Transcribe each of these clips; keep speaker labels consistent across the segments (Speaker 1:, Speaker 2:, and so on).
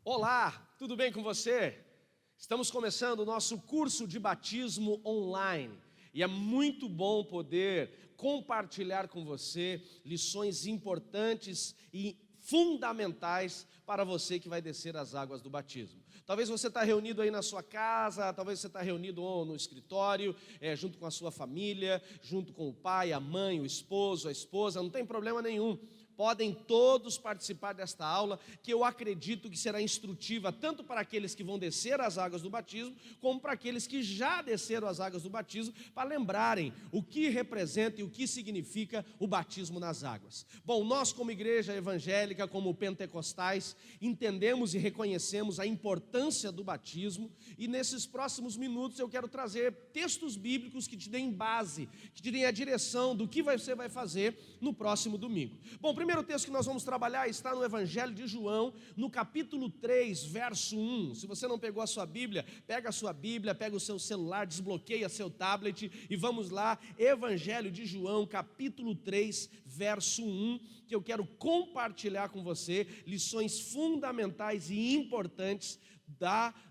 Speaker 1: Olá, tudo bem com você? Estamos começando o nosso curso de batismo online e é muito bom poder compartilhar com você lições importantes e fundamentais para você que vai descer as águas do batismo. Talvez você está reunido aí na sua casa, talvez você está reunido no escritório, junto com a sua família, junto com o pai, a mãe, o esposo, a esposa, não tem problema nenhum. Podem todos participar desta aula, que eu acredito que será instrutiva tanto para aqueles que vão descer as águas do batismo, como para aqueles que já desceram as águas do batismo, para lembrarem o que representa e o que significa o batismo nas águas. Bom, nós como igreja evangélica, como pentecostais, entendemos e reconhecemos a importância do batismo, e nesses próximos minutos eu quero trazer textos bíblicos que te deem base, que te deem a direção do que você vai fazer no próximo domingo. Bom, o primeiro texto que nós vamos trabalhar está no Evangelho de João, no capítulo 3, verso 1. Se você não pegou a sua Bíblia, pega a sua Bíblia, pega o seu celular, desbloqueia seu tablet e vamos lá. Evangelho de João, capítulo 3, verso 1, que eu quero compartilhar com você lições fundamentais e importantes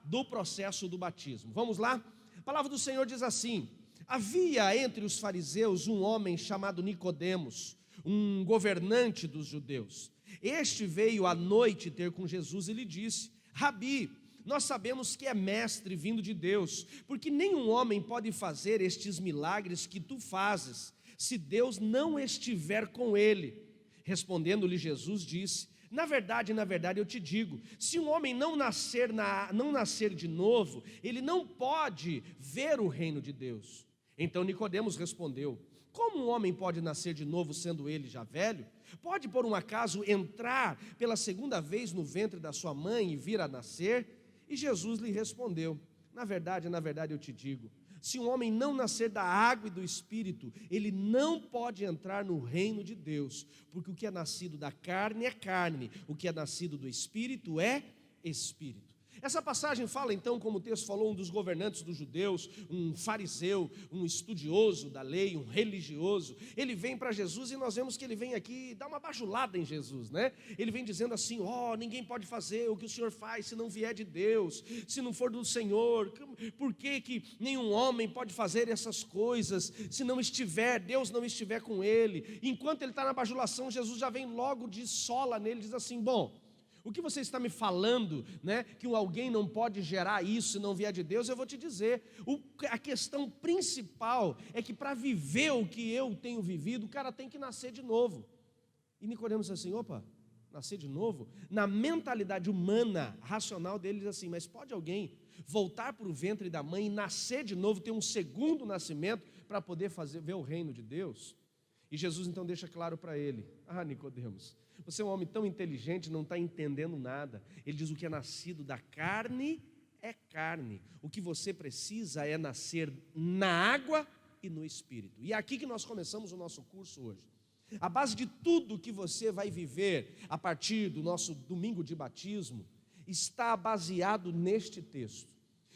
Speaker 1: do processo do batismo. Vamos lá? A palavra do Senhor diz assim: havia entre os fariseus um homem chamado Nicodemos, um governante dos judeus. Este veio à noite ter com Jesus e lhe disse: Rabi, nós sabemos que é mestre vindo de Deus, porque nenhum homem pode fazer estes milagres que tu fazes, se Deus não estiver com ele. Respondendo-lhe Jesus disse: na verdade, eu te digo, se um homem não nascer de novo, ele não pode ver o reino de Deus. Então Nicodemos respondeu: como um homem pode nascer de novo, sendo ele já velho? Pode, por um acaso, entrar pela segunda vez no ventre da sua mãe e vir a nascer? E Jesus lhe respondeu: na verdade, eu te digo, se um homem não nascer da água e do Espírito, ele não pode entrar no reino de Deus, porque o que é nascido da carne é carne, o que é nascido do Espírito é Espírito. Essa passagem fala então, como o texto falou, um dos governantes dos judeus, um fariseu, um estudioso da lei, um religioso. Ele vem para Jesus e nós vemos que ele vem aqui dar uma bajulada em Jesus, né? Ele vem dizendo assim: ninguém pode fazer o que o Senhor faz se não vier de Deus, se não for do Senhor. Por que nenhum homem pode fazer essas coisas se não estiver, Deus não estiver com ele? Enquanto ele está na bajulação, Jesus já vem logo de sola nele, diz assim: bom, o que você está me falando, né, que alguém não pode gerar isso se não vier de Deus, eu vou te dizer, a questão principal é que para viver o que eu tenho vivido, o cara tem que nascer de novo. E Nicodemos diz assim: opa, nascer de novo? Na mentalidade humana, racional dele, diz assim: mas pode alguém voltar para o ventre da mãe e nascer de novo, ter um segundo nascimento para poder ver o reino de Deus? E Jesus então deixa claro para ele: Nicodemos, você é um homem tão inteligente, não está entendendo nada. Ele diz: o que é nascido da carne é carne. O que você precisa é nascer na água e no Espírito. E é aqui que nós começamos o nosso curso hoje. A base de tudo que você vai viver a partir do nosso domingo de batismo está baseado neste texto.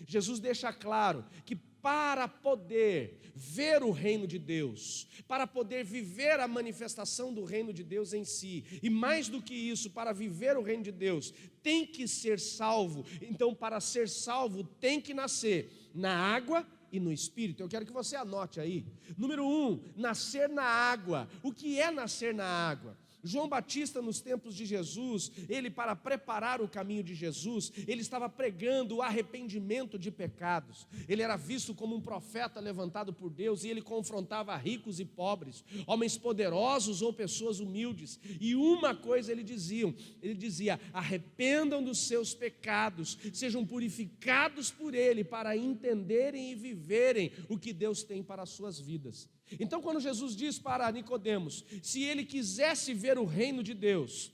Speaker 1: Jesus deixa claro que para poder ver o reino de Deus, para poder viver a manifestação do reino de Deus em si, e mais do que isso, para viver o reino de Deus, tem que ser salvo. Então, para ser salvo, tem que nascer na água e no Espírito. Eu quero que você anote aí. Número 1, nascer na água. O que é nascer na água? João Batista, nos tempos de Jesus, ele, para preparar o caminho de Jesus, ele estava pregando o arrependimento de pecados. Ele era visto como um profeta levantado por Deus, e ele confrontava ricos e pobres, homens poderosos ou pessoas humildes. E uma coisa ele dizia: arrependam dos seus pecados, sejam purificados por ele, para entenderem e viverem o que Deus tem para as suas vidas. Então, quando Jesus diz para Nicodemos, se ele quisesse ver o reino de Deus,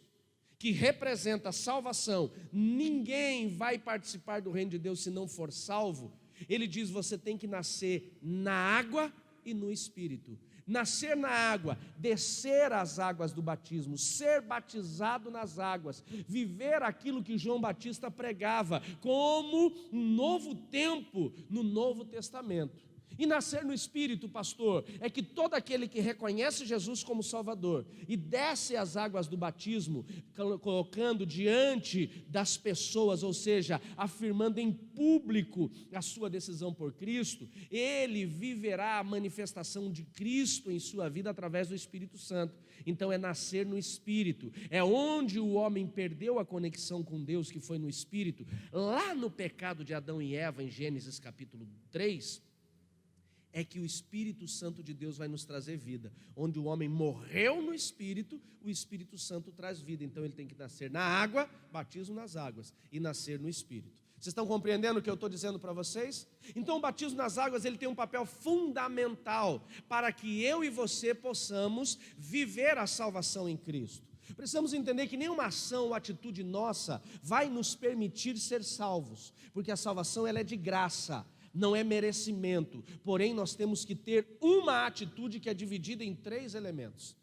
Speaker 1: que representa a salvação, ninguém vai participar do reino de Deus se não for salvo. Ele diz: você tem que nascer na água e no Espírito. Nascer na água, descer as águas do batismo, ser batizado nas águas, viver aquilo que João Batista pregava como um novo tempo no Novo Testamento. E nascer no Espírito, pastor, é que todo aquele que reconhece Jesus como Salvador e desce as águas do batismo, colocando diante das pessoas, ou seja, afirmando em público a sua decisão por Cristo, ele viverá a manifestação de Cristo em sua vida através do Espírito Santo. Então é nascer no Espírito, é onde o homem perdeu a conexão com Deus, que foi no Espírito, lá no pecado de Adão e Eva, em Gênesis capítulo 3, é que o Espírito Santo de Deus vai nos trazer vida. Onde o homem morreu no Espírito, o Espírito Santo traz vida. Então ele tem que nascer na água, batismo nas águas, e nascer no Espírito. Vocês estão compreendendo o que eu estou dizendo para vocês? Então o batismo nas águas, ele tem um papel fundamental para que eu e você possamos viver a salvação em Cristo. Precisamos entender que nenhuma ação ou atitude nossa vai nos permitir ser salvos, porque a salvação ela é de graça, não é merecimento. Porém, nós temos que ter uma atitude que é dividida em 3 elementos.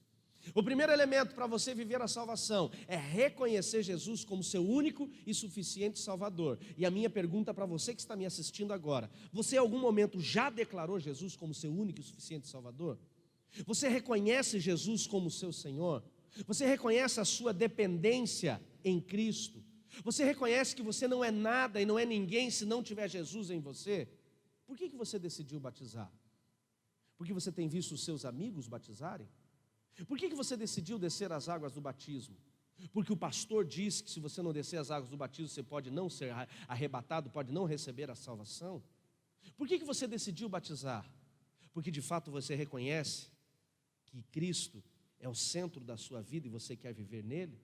Speaker 1: O primeiro elemento para você viver a salvação é reconhecer Jesus como seu único e suficiente Salvador. E a minha pergunta para você que está me assistindo agora: você em algum momento já declarou Jesus como seu único e suficiente Salvador? Você reconhece Jesus como seu Senhor? Você reconhece a sua dependência em Cristo? Você reconhece que você não é nada e não é ninguém se não tiver Jesus em você? Por que você decidiu batizar? Porque você tem visto os seus amigos batizarem? Por que você decidiu descer as águas do batismo? Porque o pastor diz que se você não descer as águas do batismo, você pode não ser arrebatado, pode não receber a salvação? Por que você decidiu batizar? Porque de fato você reconhece que Cristo é o centro da sua vida e você quer viver nele?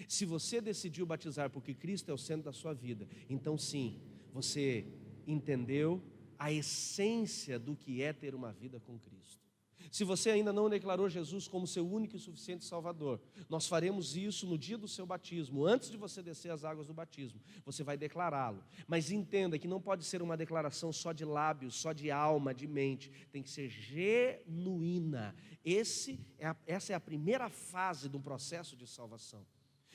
Speaker 1: Se você decidiu batizar porque Cristo é o centro da sua vida, então sim, você entendeu a essência do que é ter uma vida com Cristo. Se você ainda não declarou Jesus como seu único e suficiente Salvador, nós faremos isso no dia do seu batismo. Antes de você descer as águas do batismo, você vai declará-lo. Mas entenda que não pode ser uma declaração só de lábios, só de alma, de mente. Tem que ser genuína. Essa é a primeira fase do processo de salvação.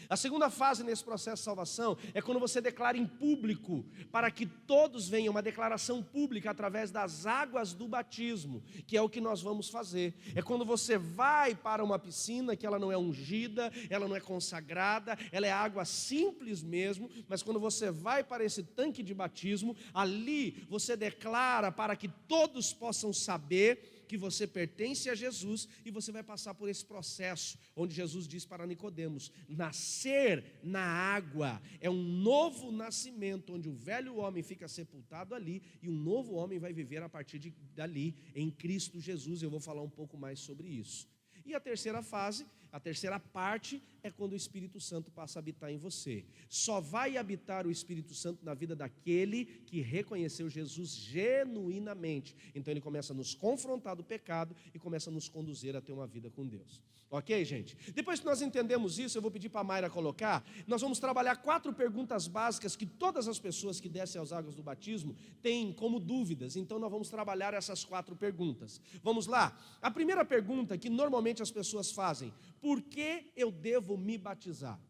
Speaker 1: A segunda fase nesse processo de salvação é quando você declara em público, para que todos venham, uma declaração pública através das águas do batismo, que é o que nós vamos fazer. É quando você vai para uma piscina, que ela não é ungida, ela não é consagrada, ela é água simples mesmo, mas quando você vai para esse tanque de batismo, ali você declara para que todos possam saber que você pertence a Jesus, e você vai passar por esse processo, onde Jesus diz para Nicodemos: nascer na água é um novo nascimento, onde o velho homem fica sepultado ali, e um novo homem vai viver a partir dali, em Cristo Jesus. Eu vou falar um pouco mais sobre isso. E a terceira fase, a terceira parte, é quando o Espírito Santo passa a habitar em você. Só vai habitar o Espírito Santo na vida daquele que reconheceu Jesus genuinamente. Então ele começa a nos confrontar do pecado e começa a nos conduzir a ter uma vida com Deus. Ok, gente? Depois que nós entendemos isso, eu vou pedir para a Mayra colocar. Nós vamos trabalhar 4 perguntas básicas que todas as pessoas que descem às águas do batismo têm como dúvidas. Então nós vamos trabalhar essas 4 perguntas. Vamos lá? A primeira pergunta que normalmente as pessoas fazem: por que eu devo me batizar?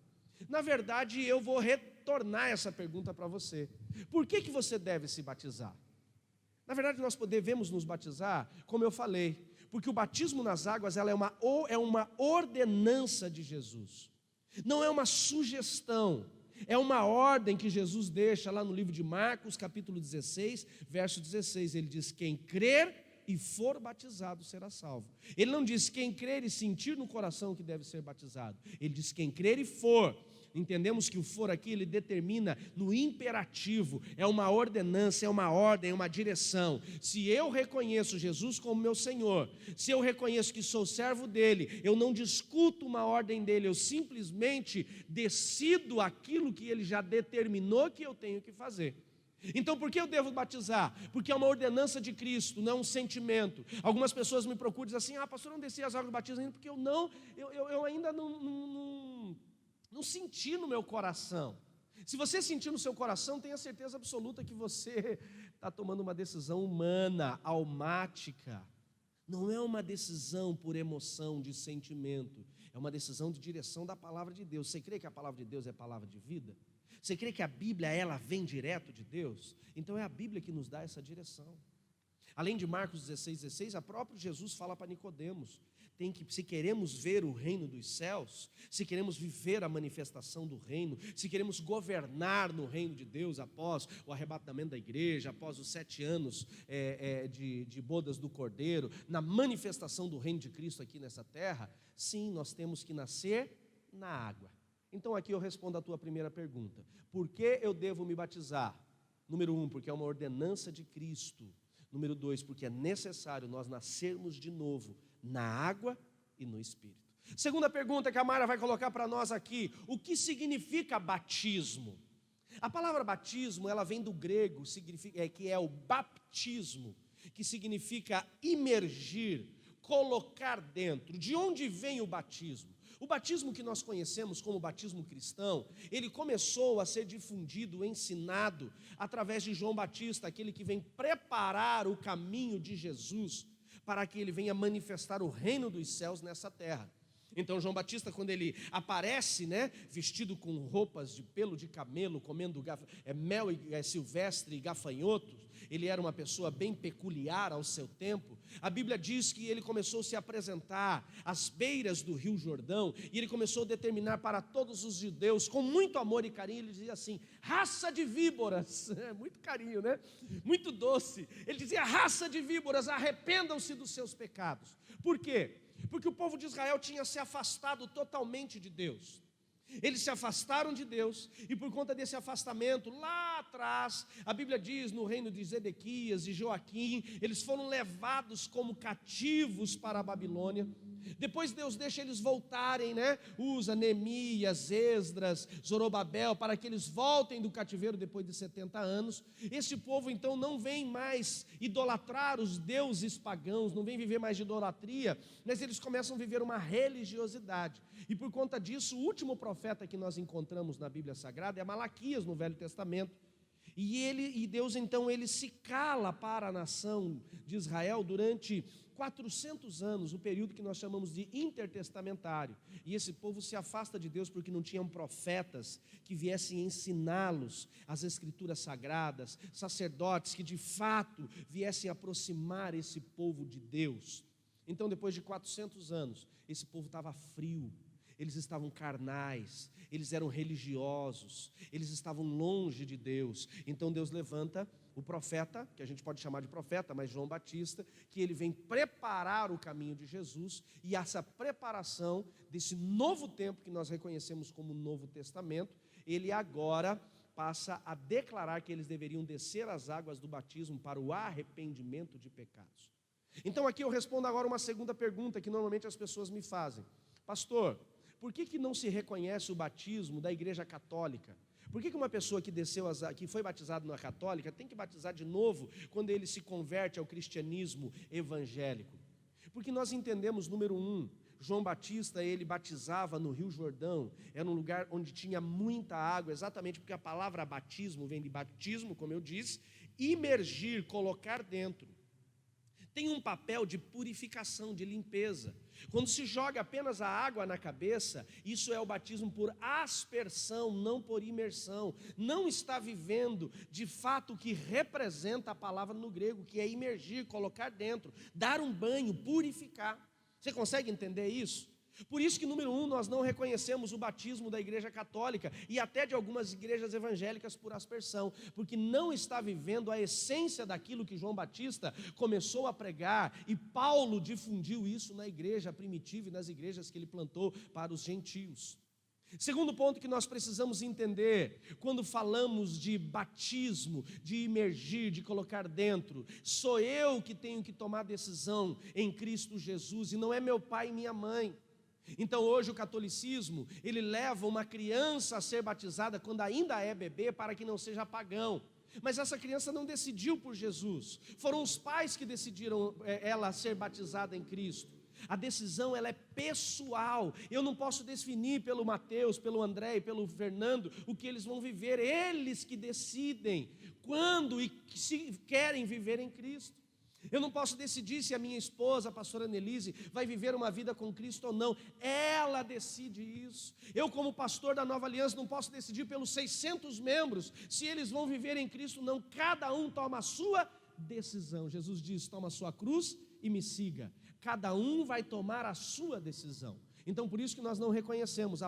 Speaker 1: Na verdade, eu vou retornar essa pergunta para você. Por que você deve se batizar? Na verdade, nós devemos nos batizar, como eu falei, porque o batismo nas águas ela é uma ordenança de Jesus. Não é uma sugestão, é uma ordem que Jesus deixa lá no livro de Marcos, capítulo 16, verso 16. Ele diz: quem crer e for batizado será salvo. Ele não diz quem crer e sentir no coração que deve ser batizado. Ele diz quem crer e for. Entendemos que o for aqui, ele determina no imperativo, é uma ordenança, é uma ordem, é uma direção. Se eu reconheço Jesus como meu Senhor, se eu reconheço que sou servo dele, eu não discuto uma ordem dele, eu simplesmente decido aquilo que ele já determinou que eu tenho que fazer. Então por que eu devo batizar? Porque é uma ordenança de Cristo, não é um sentimento. Algumas pessoas me procuram e dizem assim: pastor, eu não desci as águas do batismo ainda porque eu ainda não senti no meu coração. Se você sentir no seu coração, tenha certeza absoluta que você está tomando uma decisão humana, almática. Não é uma decisão por emoção, de sentimento. É uma decisão de direção da palavra de Deus. Você crê que a palavra de Deus é palavra de vida? Você crê que a Bíblia, ela vem direto de Deus? Então é a Bíblia que nos dá essa direção. Além de Marcos 16, a próprio Jesus fala para Nicodemos, se queremos ver o reino dos céus, se queremos viver a manifestação do reino, se queremos governar no reino de Deus após o arrebatamento da igreja, após os 7 anos de bodas do Cordeiro, na manifestação do reino de Cristo aqui nessa terra, sim, nós temos que nascer na água. Então aqui eu respondo a tua primeira pergunta: por que eu devo me batizar? Número 1, porque é uma ordenança de Cristo. Número 2, porque é necessário nós nascermos de novo na água e no Espírito. Segunda pergunta que a Mara vai colocar para nós aqui: o que significa batismo? A palavra batismo, ela vem do grego, que é o baptismo, que significa imergir, colocar dentro. De onde vem o batismo? O batismo que nós conhecemos como batismo cristão, ele começou a ser difundido, ensinado, através de João Batista, aquele que vem preparar o caminho de Jesus, para que ele venha manifestar o reino dos céus nessa terra. Então João Batista, quando ele aparece, vestido com roupas de pelo de camelo, comendo mel silvestre e gafanhotos, ele era uma pessoa bem peculiar ao seu tempo. A Bíblia diz que ele começou a se apresentar às beiras do Rio Jordão, e ele começou a determinar para todos os judeus, com muito amor e carinho, ele dizia assim: raça de víboras, muito carinho, muito doce. Ele dizia: raça de víboras, arrependam-se dos seus pecados. Por quê? Porque o povo de Israel tinha se afastado totalmente de Deus. Eles se afastaram de Deus, e por conta desse afastamento, lá atrás, a Bíblia diz, no reino de Zedequias e Joaquim, eles foram levados como cativos para a Babilônia. Depois Deus deixa eles voltarem, usa Neemias, Esdras, Zorobabel, para que eles voltem do cativeiro depois de 70 anos. Esse povo então não vem mais idolatrar os deuses pagãos, não vem viver mais de idolatria, mas eles começam a viver uma religiosidade. E por conta disso, o último profeta que nós encontramos na Bíblia Sagrada é Malaquias, no Velho Testamento. E Deus então ele se cala para a nação de Israel durante 400 anos, o período que nós chamamos de intertestamentário. E esse povo se afasta de Deus porque não tinham profetas que viessem ensiná-los as escrituras sagradas, sacerdotes que de fato viessem aproximar esse povo de Deus. Então, depois de 400 anos, esse povo estava frio. Eles estavam carnais, eles eram religiosos, eles estavam longe de Deus. Então Deus levanta o profeta, que a gente pode chamar de profeta, mas João Batista, que ele vem preparar o caminho de Jesus, e essa preparação desse novo tempo que nós reconhecemos como Novo Testamento, ele agora passa a declarar que eles deveriam descer as águas do batismo para o arrependimento de pecados. Então aqui eu respondo agora uma segunda pergunta que normalmente as pessoas me fazem: pastor, por que não se reconhece o batismo da Igreja Católica? Por que uma pessoa que foi batizada na Católica tem que batizar de novo quando ele se converte ao cristianismo evangélico? Porque nós entendemos, número 1, João Batista, ele batizava no Rio Jordão, era um lugar onde tinha muita água, exatamente porque a palavra batismo vem de batismo, como eu disse, imergir, colocar dentro. Tem um papel de purificação, de limpeza. Quando se joga apenas a água na cabeça, isso é o batismo por aspersão, não por imersão. Não está vivendo de fato o que representa a palavra no grego, que é imergir, colocar dentro, dar um banho, purificar. Você consegue entender isso? Por isso que, número 1, nós não reconhecemos o batismo da Igreja Católica e até de algumas igrejas evangélicas por aspersão, porque não está vivendo a essência daquilo que João Batista começou a pregar, e Paulo difundiu isso na igreja primitiva e nas igrejas que ele plantou para os gentios. Segundo ponto que nós precisamos entender, quando falamos de batismo, de imergir, de colocar dentro, sou eu que tenho que tomar decisão em Cristo Jesus, e não é meu pai e minha mãe. Então hoje o catolicismo, ele leva uma criança a ser batizada quando ainda é bebê, para que não seja pagão. Mas essa criança não decidiu por Jesus, foram os pais que decidiram ela ser batizada em Cristo. A decisão ela é pessoal, eu não posso definir pelo Mateus, pelo André e pelo Fernando o que eles vão viver, eles que decidem quando e se querem viver em Cristo. Eu não posso decidir se a minha esposa, a pastora Annelise, vai viver uma vida com Cristo ou não. Ela decide isso. Eu, como pastor da Nova Aliança, não posso decidir pelos 600 membros se eles vão viver em Cristo ou não. Cada um toma a sua decisão. Jesus diz: toma a sua cruz e me siga. Cada um vai tomar a sua decisão. Então, por isso que nós não reconhecemos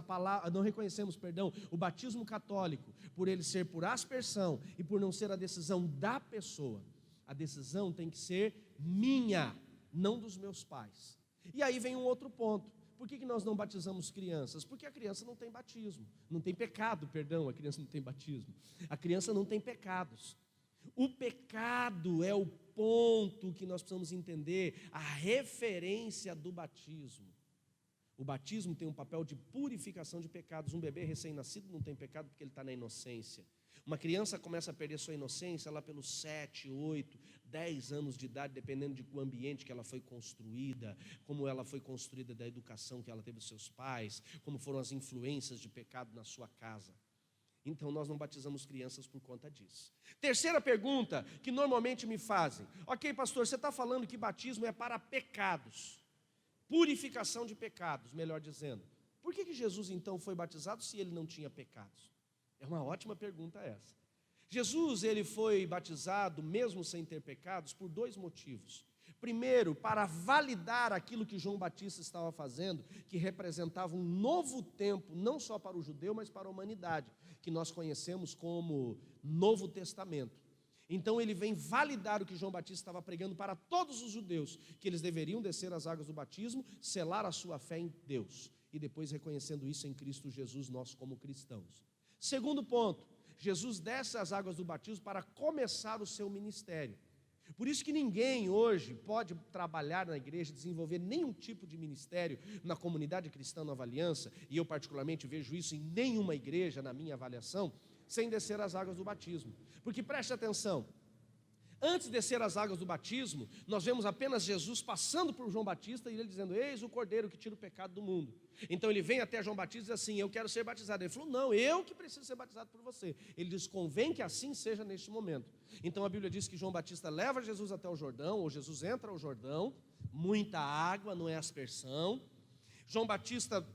Speaker 1: o batismo católico, por ele ser por aspersão e por não ser a decisão da pessoa. A decisão tem que ser minha, não dos meus pais. E aí vem um outro ponto. Por que nós não batizamos crianças? Porque a criança não tem batismo, não tem pecado, perdão, a criança não tem batismo. A criança não tem pecados. O pecado é o ponto que nós precisamos entender, a referência do batismo. O batismo tem um papel de purificação de pecados. Um bebê recém-nascido não tem pecado porque ele está na inocência. Uma criança começa a perder sua inocência lá pelos 7, 8, 10 anos de idade, dependendo do ambiente que ela foi construída, como ela foi construída, da educação que ela teve dos seus pais, como foram as influências de pecado na sua casa. Então nós não batizamos crianças por conta disso. Terceira pergunta que normalmente me fazem: ok, pastor, você está falando que batismo é para pecados, purificação de pecados, melhor dizendo. Por que Jesus então foi batizado se ele não tinha pecados? É uma ótima pergunta essa. Jesus, ele foi batizado mesmo sem ter pecados por dois motivos. Primeiro, para validar aquilo que João Batista estava fazendo, que representava um novo tempo, não só para o judeu, mas para a humanidade, que nós conhecemos como Novo Testamento. Então ele vem validar o que João Batista estava pregando para todos os judeus, que eles deveriam descer as águas do batismo, selar a sua fé em Deus, e depois reconhecendo isso em Cristo Jesus, nós como cristãos. Segundo ponto, Jesus desce as águas do batismo para começar o seu ministério. Por isso que ninguém hoje pode trabalhar na igreja, desenvolver nenhum tipo de ministério na comunidade cristã Nova Aliança, e eu particularmente vejo isso em nenhuma igreja, na minha avaliação, sem descer as águas do batismo. Porque preste atenção, antes de descer as águas do batismo, nós vemos apenas Jesus passando por João Batista e ele dizendo: eis o Cordeiro que tira o pecado do mundo. Então ele vem até João Batista e diz assim: eu quero ser batizado. Ele falou: não, eu que preciso ser batizado por você. Ele diz: convém que assim seja neste momento. Então a Bíblia diz que João Batista leva Jesus até o Jordão, ou Jesus entra ao Jordão, muita água, não é aspersão. João Batista,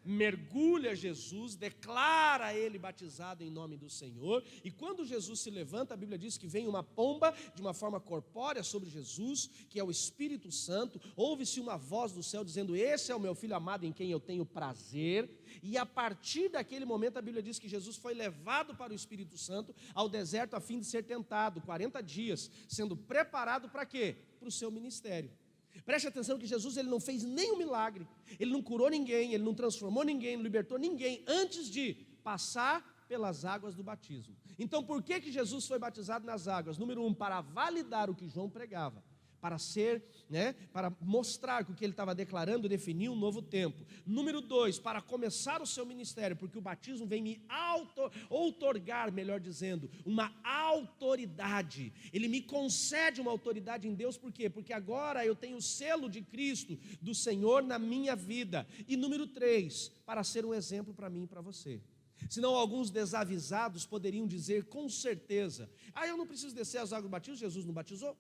Speaker 1: mergulha Jesus, declara ele batizado em nome do Senhor, e quando Jesus se levanta, a Bíblia diz que vem uma pomba de uma forma corpórea sobre Jesus, que é o Espírito Santo. Ouve-se uma voz do céu dizendo: esse é o meu filho amado em quem eu tenho prazer. E a partir daquele momento a Bíblia diz que Jesus foi levado para o Espírito Santo ao deserto a fim de ser tentado, 40 dias, sendo preparado para quê? Para o seu ministério. Preste atenção que Jesus, ele não fez nenhum milagre, ele não curou ninguém, ele não transformou ninguém, não libertou ninguém, antes de passar pelas águas do batismo. Então por que Jesus foi batizado nas águas? Número 1, para validar o que João pregava, para ser, para mostrar que o que ele estava declarando definia um novo tempo. Número 2, para começar o seu ministério, porque o batismo vem me outorgar, melhor dizendo, uma autoridade. Ele me concede uma autoridade em Deus. Por quê? Porque agora eu tenho o selo de Cristo, do Senhor, na minha vida. E número 3, para ser um exemplo para mim e para você. Senão alguns desavisados poderiam dizer com certeza: eu não preciso descer as águas do batismo, Jesus não batizou.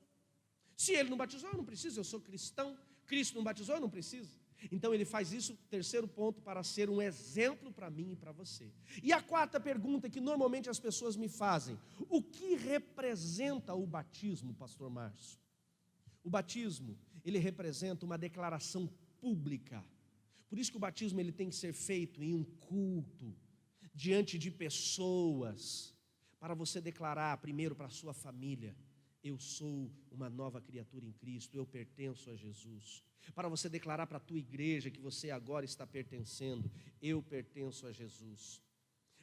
Speaker 1: Se ele não batizou, eu não preciso, eu sou cristão. Cristo não batizou, eu não preciso. Então ele faz isso, terceiro ponto, para ser um exemplo para mim e para você. E a quarta pergunta que normalmente as pessoas me fazem: o que representa o batismo, pastor Márcio? O batismo, ele representa uma declaração pública. Por isso que o batismo ele tem que ser feito em um culto, diante de pessoas, para você declarar primeiro para a sua família: eu sou uma nova criatura em Cristo, eu pertenço a Jesus. Para você declarar para a tua igreja que você agora está pertencendo: eu pertenço a Jesus.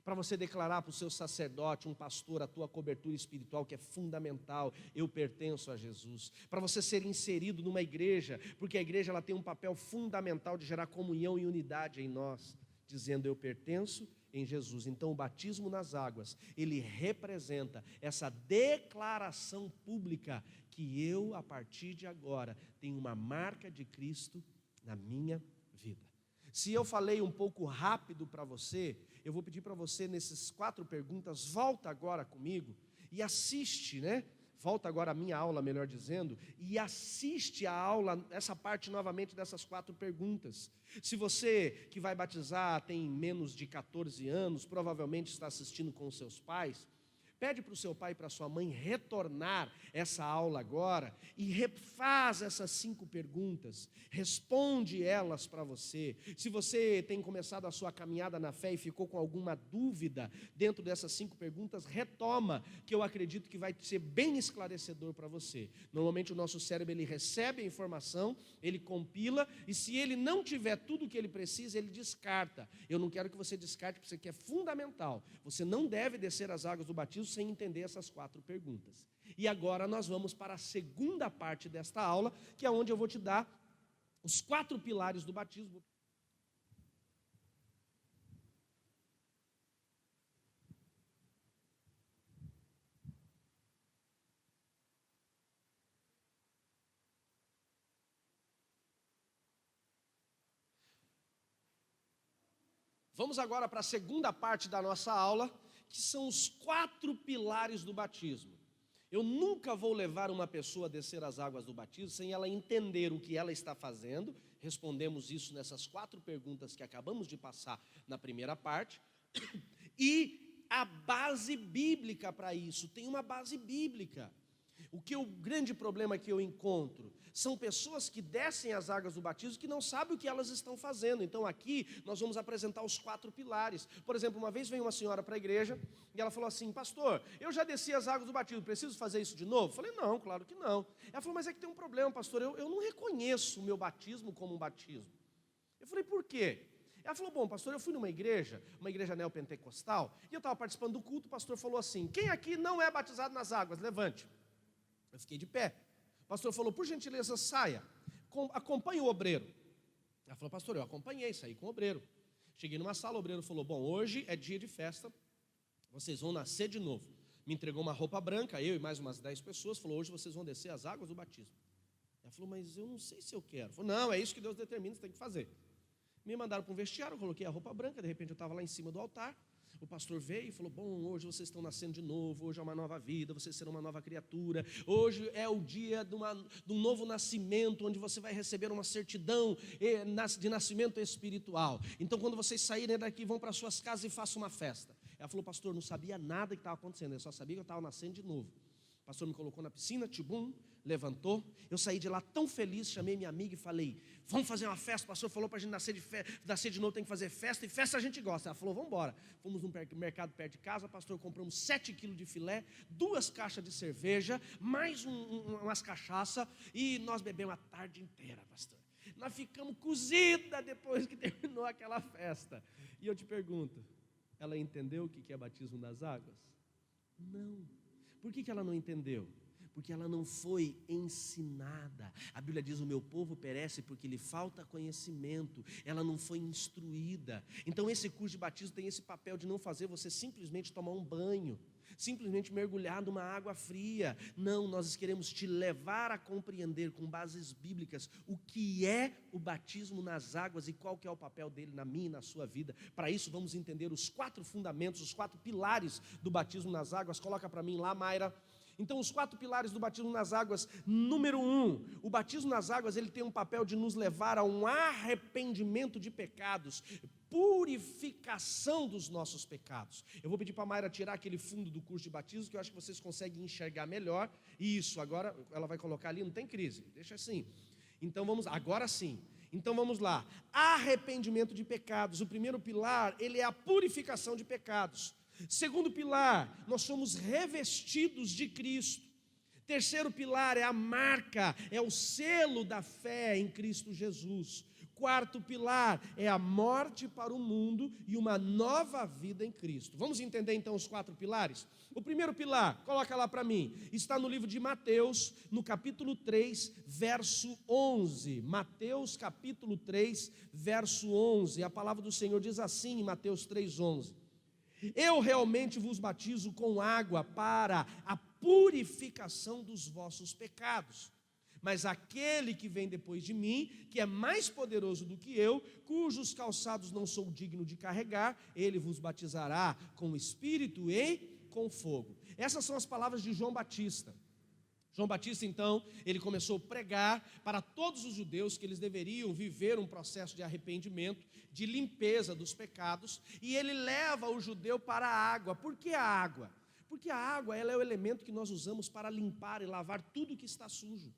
Speaker 1: Para você declarar para o seu sacerdote, um pastor, a tua cobertura espiritual, que é fundamental: eu pertenço a Jesus. Para você ser inserido numa igreja, porque a igreja ela tem um papel fundamental de gerar comunhão e unidade em nós, dizendo: eu pertenço em Jesus. Então o batismo nas águas, ele representa essa declaração pública que eu, a partir de agora, tenho uma marca de Cristo na minha vida. Se eu falei um pouco rápido para você, eu vou pedir para você, nessas 4 perguntas, volta agora comigo e assiste, Volta agora a minha aula, melhor dizendo, e assiste a aula, essa parte novamente dessas 4 perguntas. Se você que vai batizar tem menos de 14 anos, provavelmente está assistindo com os seus pais, Pede para o seu pai e para a sua mãe retornar essa aula agora e refaz essas 5 perguntas, responde elas para você. Se você tem começado a sua caminhada na fé e ficou com alguma dúvida dentro dessas 5 perguntas, retoma, que eu acredito que vai ser bem esclarecedor para você. Normalmente o nosso cérebro, ele recebe a informação, ele compila, e se ele não tiver tudo o que ele precisa, ele descarta. Eu não quero que você descarte, porque isso aqui é fundamental. Você não deve descer as águas do batismo sem entender essas 4 perguntas. E agora nós vamos para a segunda parte desta aula, que é onde eu vou te dar os 4 pilares do batismo. Vamos agora para a segunda parte da nossa aula, que são os 4 pilares do batismo. Eu nunca vou levar uma pessoa a descer as águas do batismo sem ela entender o que ela está fazendo. Respondemos isso nessas 4 perguntas que acabamos de passar na primeira parte. E a base bíblica para isso, tem uma base bíblica. O grande problema que eu encontro são pessoas que descem as águas do batismo que não sabem o que elas estão fazendo. Então aqui nós vamos apresentar os 4 pilares. Por exemplo, uma vez veio uma senhora para a igreja e ela falou assim: pastor, eu já desci as águas do batismo, preciso fazer isso de novo? Eu falei: não, claro que não. Ela falou: mas é que tem um problema, pastor, eu não reconheço o meu batismo como um batismo. Eu falei: por quê? Ela falou: bom, pastor, eu fui numa igreja neopentecostal, e eu estava participando do culto, o pastor falou assim: quem aqui não é batizado nas águas? Levante. Eu fiquei de pé. O pastor falou: por gentileza, saia, acompanhe o obreiro. Ela falou: pastor, eu acompanhei, saí com o obreiro. Cheguei numa sala, o obreiro falou: bom, hoje é dia de festa, vocês vão nascer de novo. Me entregou uma roupa branca, eu e mais umas 10 pessoas, falou: hoje vocês vão descer as águas do batismo. Ela falou: mas eu não sei se eu quero. Falou: não, é isso que Deus determina, você tem que fazer. Me mandaram para um vestiário, eu coloquei a roupa branca, de repente eu estava lá em cima do altar. O pastor veio e falou: bom, hoje vocês estão nascendo de novo, hoje é uma nova vida, vocês serão uma nova criatura, hoje é o dia de um novo nascimento, onde você vai receber uma certidão de nascimento espiritual. Então quando vocês saírem daqui, vão para suas casas e façam uma festa. Ela falou: pastor, não sabia nada que estava acontecendo, eu só sabia que eu estava nascendo de novo. O pastor me colocou na piscina, tibum, levantou, eu saí de lá tão feliz, chamei minha amiga e falei: vamos fazer uma festa. O pastor falou para a gente nascer de novo, tem que fazer festa, e festa a gente gosta. Ela falou: vamos embora. Fomos num mercado perto de casa, o pastor compramos 7 quilos de filé, 2 caixas de cerveja, mais umas cachaça, e nós bebemos a tarde inteira, pastor. Nós ficamos cozidas depois que terminou aquela festa. E eu te pergunto, ela entendeu o que é batismo nas águas? Não. Por que ela não entendeu? Porque ela não foi ensinada. A Bíblia diz: o meu povo perece porque lhe falta conhecimento. Ela não foi instruída. Então esse curso de batismo tem esse papel de não fazer você simplesmente tomar um banho, simplesmente mergulhar numa água fria. Não, nós queremos te levar a compreender com bases bíblicas o que é o batismo nas águas e qual que é o papel dele na minha e na sua vida. Para isso vamos entender os 4 fundamentos, os 4 pilares do batismo nas águas. Coloca para mim lá, Mayra. Então, os 4 pilares do batismo nas águas. Número 1, o batismo nas águas, ele tem um papel de nos levar a um arrependimento de pecados, purificação dos nossos pecados. Eu vou pedir para a Mayra tirar aquele fundo do curso de batismo, que eu acho que vocês conseguem enxergar melhor. Isso, agora ela vai colocar ali, não tem crise, deixa assim. Então vamos, agora sim. Então vamos lá. Arrependimento de pecados. O primeiro pilar, ele é a purificação de pecados. Segundo pilar, nós somos revestidos de Cristo. Terceiro pilar é a marca, é o selo da fé em Cristo Jesus. Quarto pilar é a morte para o mundo e uma nova vida em Cristo. Vamos entender então os 4 pilares? O primeiro pilar, coloca lá para mim, está no livro de Mateus, no capítulo 3, verso 11. Mateus capítulo 3, verso 11. A palavra do Senhor diz assim em Mateus 3, 11. Eu realmente vos batizo com água para a purificação dos vossos pecados. Mas aquele que vem depois de mim, que é mais poderoso do que eu, cujos calçados não sou digno de carregar, ele vos batizará com o Espírito e com fogo. Essas são as palavras de João Batista. João Batista, então, ele começou a pregar para todos os judeus que eles deveriam viver um processo de arrependimento, de limpeza dos pecados, e ele leva o judeu para a água. Por que a água? Porque a água, ela é o elemento que nós usamos para limpar e lavar tudo que está sujo.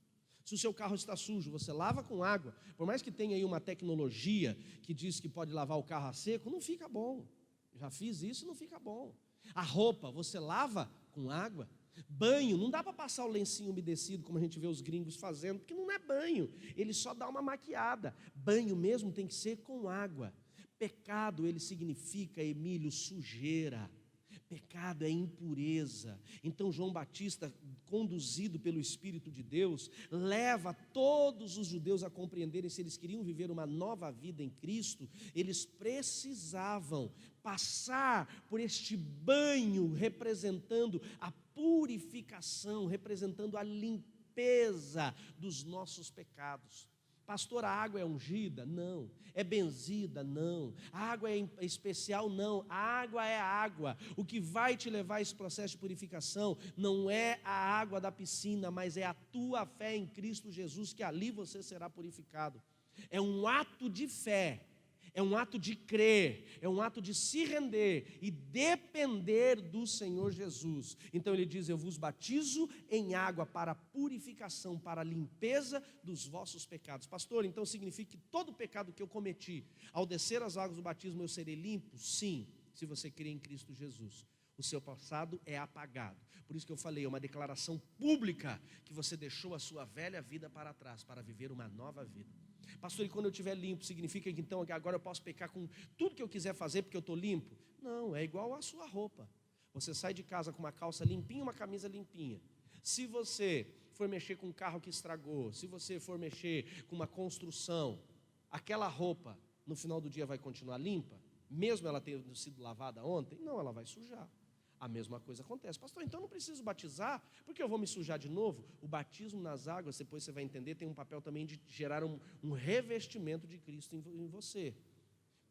Speaker 1: Se o seu carro está sujo, você lava com água. Por mais que tenha aí uma tecnologia que diz que pode lavar o carro a seco, não fica bom. Já fiz isso e não fica bom. A roupa, você lava com água. Banho, não dá para passar o lencinho umedecido, como a gente vê os gringos fazendo, porque não é banho, ele só dá uma maquiada. Banho mesmo tem que ser com água. Pecado, ele significa, Emílio, sujeira. Pecado é impureza. Então João Batista, conduzido pelo Espírito de Deus, leva todos os judeus a compreenderem, se eles queriam viver uma nova vida em Cristo, eles precisavam passar por este banho representando a purificação, representando a limpeza dos nossos pecados. Pastor, a água é ungida? Não. É benzida? Não. A água é especial? Não. A água é a água. O que vai te levar a esse processo de purificação não é a água da piscina, mas é a tua fé em Cristo Jesus, que ali você será purificado. É um ato de fé. É um ato de crer, é um ato de se render e depender do Senhor Jesus. Então ele diz: eu vos batizo em água para purificação, para a limpeza dos vossos pecados. Pastor, então significa que todo pecado que eu cometi, ao descer as águas do batismo eu serei limpo? Sim, se você crê em Cristo Jesus. O seu passado é apagado. Por isso que eu falei, é uma declaração pública que você deixou a sua velha vida para trás, para viver uma nova vida. Pastor, e quando eu estiver limpo, significa que então agora eu posso pecar com tudo que eu quiser fazer porque eu estou limpo? Não, é igual a sua roupa. Você sai de casa com uma calça limpinha, uma camisa limpinha. Se você for mexer com um carro que estragou, se você for mexer com uma construção, aquela roupa no final do dia vai continuar limpa? Mesmo ela tendo sido lavada ontem? Não, ela vai sujar. A mesma coisa acontece. Pastor, então não preciso batizar, porque eu vou me sujar de novo? O batismo nas águas, depois você vai entender, tem um papel também de gerar um revestimento de Cristo em você.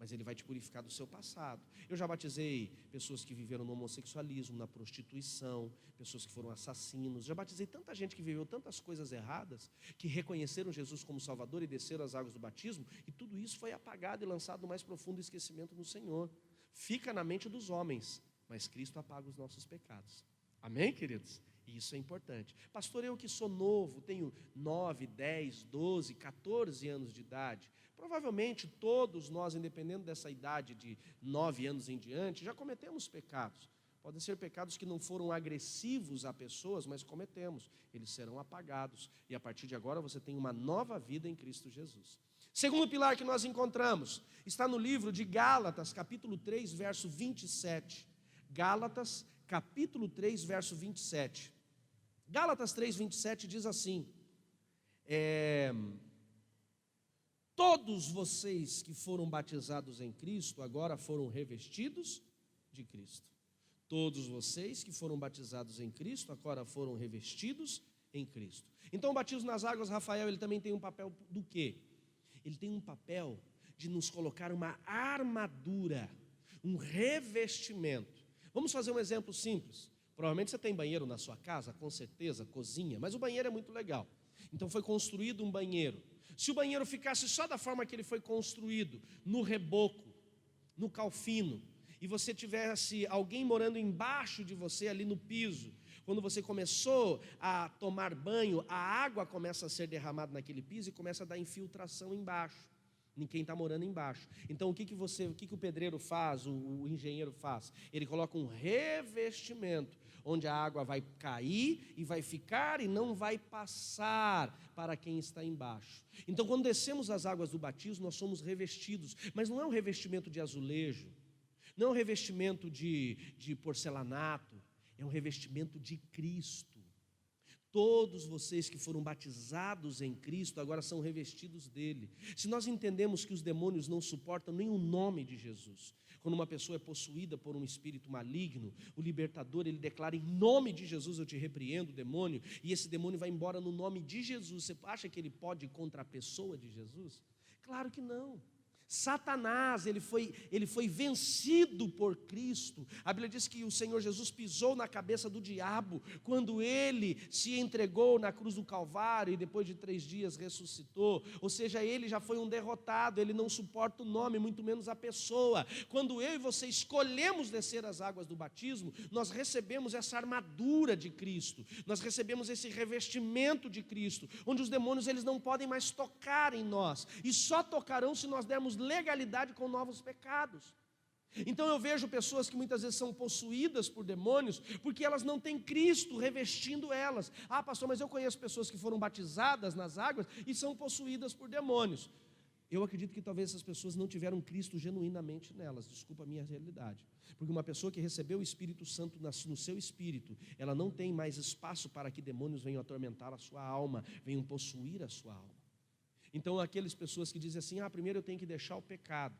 Speaker 1: Mas ele vai te purificar do seu passado. Eu já batizei pessoas que viveram no homossexualismo, na prostituição, pessoas que foram assassinos. Já batizei tanta gente que viveu tantas coisas erradas, que reconheceram Jesus como Salvador e desceram as águas do batismo, e tudo isso foi apagado e lançado no mais profundo esquecimento no Senhor. Fica na mente dos homens, mas Cristo apaga os nossos pecados. Amém, queridos? E isso é importante. Pastor, eu que sou novo, tenho 9, 10, 12, 14 anos de idade. Provavelmente todos nós, independente dessa idade de 9 anos em diante, já cometemos pecados. Podem ser pecados que não foram agressivos a pessoas, mas cometemos. Eles serão apagados. E a partir de agora você tem uma nova vida em Cristo Jesus. Segundo pilar que nós encontramos está no livro de Gálatas, capítulo 3, verso 27. Gálatas, capítulo 3, verso 27. Gálatas 3, 27 diz assim: todos vocês que foram batizados em Cristo, agora foram revestidos de Cristo. Todos vocês que foram batizados em Cristo, agora foram revestidos em Cristo. Então o batismo nas águas, Rafael, ele também tem um papel do quê? Ele tem um papel de nos colocar uma armadura, um revestimento. Vamos fazer um exemplo simples. Provavelmente você tem banheiro na sua casa, com certeza, cozinha, mas o banheiro é muito legal. Então foi construído um banheiro. Se o banheiro ficasse só da forma que ele foi construído, no reboco, no calfino, e você tivesse alguém morando embaixo de você ali no piso, quando você começou a tomar banho, a água começa a ser derramada naquele piso e começa a dar infiltração embaixo. Ninguém está morando embaixo. Então o que o pedreiro faz, o engenheiro faz? Ele coloca um revestimento, onde a água vai cair e vai ficar e não vai passar para quem está embaixo. Então quando descemos as águas do batismo, nós somos revestidos, mas não é um revestimento de azulejo, não é um revestimento de porcelanato, é um revestimento de Cristo. Todos vocês que foram batizados em Cristo agora são revestidos dele. Se nós entendemos que os demônios não suportam nem o nome de Jesus, quando uma pessoa é possuída por um espírito maligno, o libertador, ele declara: em nome de Jesus eu te repreendo, demônio, e esse demônio vai embora no nome de Jesus. Você acha que ele pode ir contra a pessoa de Jesus? Claro que não. Satanás, ele foi vencido por Cristo. A Bíblia diz que o Senhor Jesus pisou na cabeça do diabo quando ele se entregou na cruz do Calvário e depois de 3 dias ressuscitou. Ou seja, ele já foi um derrotado, ele não suporta o nome, muito menos a pessoa. Quando eu e você escolhemos descer as águas do batismo, nós recebemos essa armadura de Cristo, nós recebemos esse revestimento de Cristo, onde os demônios eles não podem mais tocar em nós, e só tocarão se nós dermos legalidade com novos pecados. Então eu vejo pessoas que muitas vezes são possuídas por demônios, porque elas não têm Cristo revestindo elas. Ah, pastor, mas eu conheço pessoas que foram batizadas nas águas e são possuídas por demônios. Eu acredito que talvez essas pessoas não tiveram Cristo genuinamente nelas, desculpa a minha realidade. Porque uma pessoa que recebeu o Espírito Santo no seu espírito, ela não tem mais espaço para que demônios venham atormentar a sua alma, venham possuir a sua alma. Então aquelas pessoas que dizem assim, primeiro eu tenho que deixar o pecado,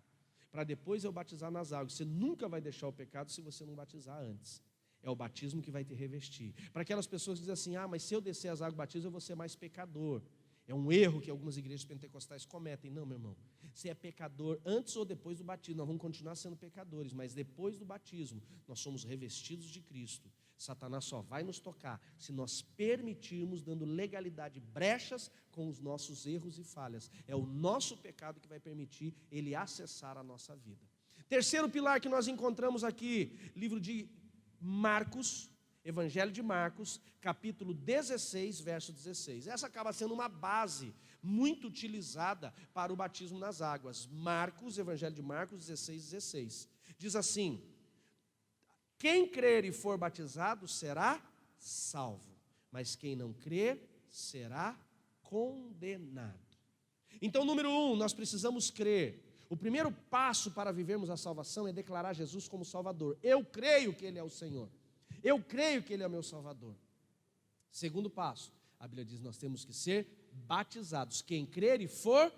Speaker 1: para depois eu batizar nas águas. Você nunca vai deixar o pecado se você não batizar antes. É o batismo que vai te revestir. Para aquelas pessoas que dizem assim, mas se eu descer as águas do batismo eu vou ser mais pecador. É um erro que algumas igrejas pentecostais cometem. Não, meu irmão, você é pecador antes ou depois do batismo. Nós vamos continuar sendo pecadores, mas depois do batismo nós somos revestidos de Cristo. Satanás só vai nos tocar se nós permitirmos, dando legalidade, brechas com os nossos erros e falhas. É o nosso pecado que vai permitir ele acessar a nossa vida. Terceiro pilar que nós encontramos aqui, livro de Marcos, Evangelho de Marcos, capítulo 16, verso 16. Essa acaba sendo uma base muito utilizada para o batismo nas águas. Marcos, Evangelho de Marcos 16, 16. Diz assim: quem crer e for batizado será salvo, mas quem não crer será condenado. Então, número 1, nós precisamos crer. O primeiro passo para vivermos a salvação é declarar Jesus como Salvador. Eu creio que Ele é o Senhor. Eu creio que Ele é o meu Salvador. Segundo passo, a Bíblia diz que nós temos que ser batizados. Quem crer e for